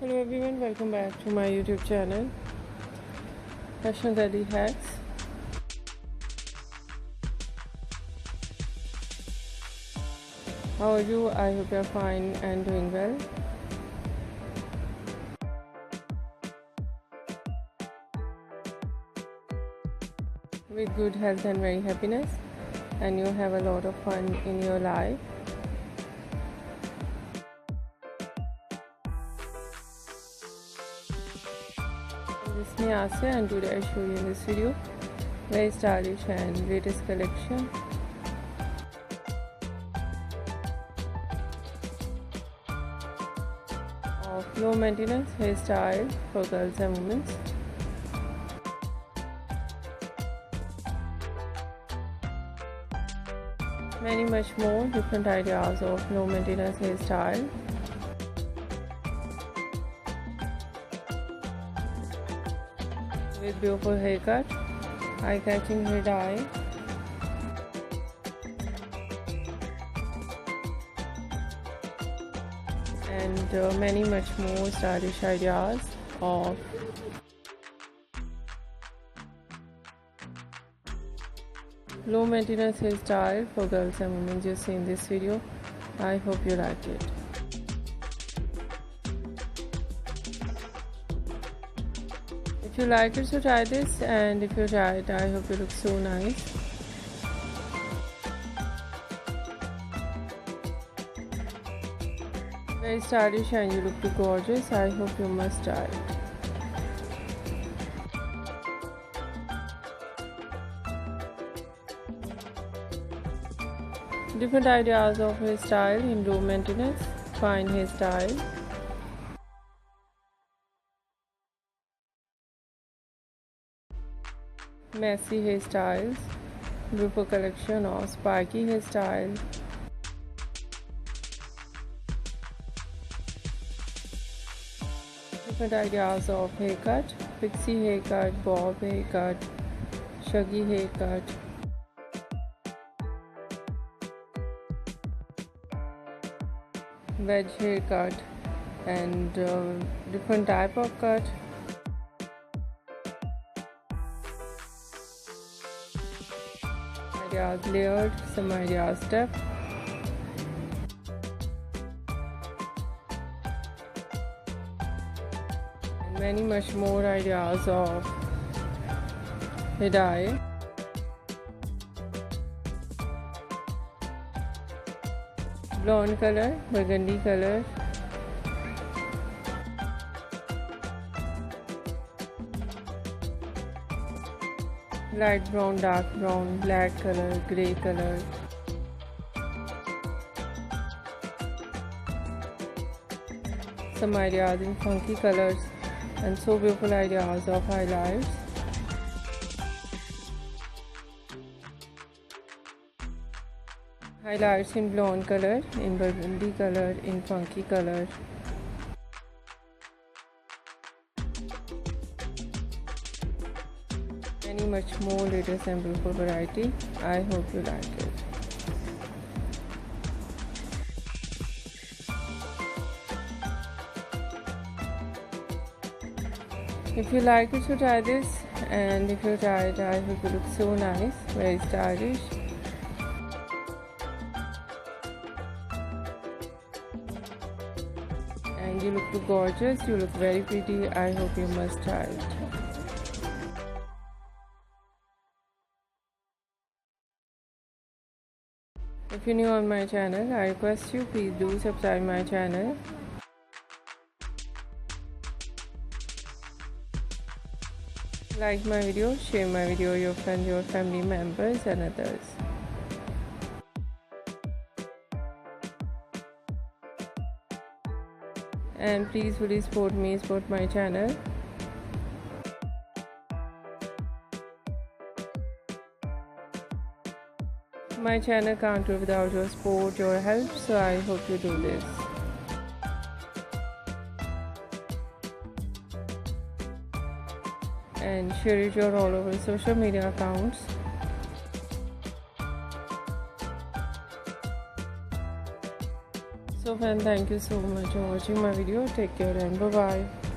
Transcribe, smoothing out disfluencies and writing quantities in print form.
Hello everyone, welcome back to my YouTube channel Fashion Ready Hacks. How are you? I hope you're fine and doing well. With good health and very happiness, and you have a lot of fun in your life. This is me Asya, and today I show you in this video very stylish and latest collection of low maintenance hairstyle for girls and women. Many much more different ideas of low maintenance hairstyle. With beautiful haircut, eye-catching hair dye, and many much more stylish ideas of low maintenance hairstyle for girls and women you see in this video. I hope you like it. If you like it, so try this, and if you try it, I hope you look so nice. Very stylish and you look too gorgeous. I hope you must try it. Different ideas of hairstyle in low maintenance, fine hairstyle. Messy hairstyles, beautiful collection of spiky hairstyle. Different ideas of haircut, pixie haircut, bob haircut, shaggy haircut. Wedge haircut and different type of cut. Ideas layered, some ideas step. And many much more ideas of hair dye. Blonde color, burgundy color, light brown, dark brown, black color, grey color. Some ideas in funky colors and so beautiful ideas of highlights. Highlights in blonde color, in burgundy color, in funky color. Many much more latest and beautiful variety. I hope you like it. If you like it, so try this, and if you try it, I hope you look so nice, very stylish. And you look too gorgeous, you look very pretty. I hope you must try it. If you're new on my channel, I request you please do subscribe my channel. Like my video, share my video with your friends, your family members and others. And please fully support me, support my channel. My channel can't do without your support, your help, so I hope you do this. And share it your all over social media accounts. So friend, thank you so much for watching my video. Take care and bye bye.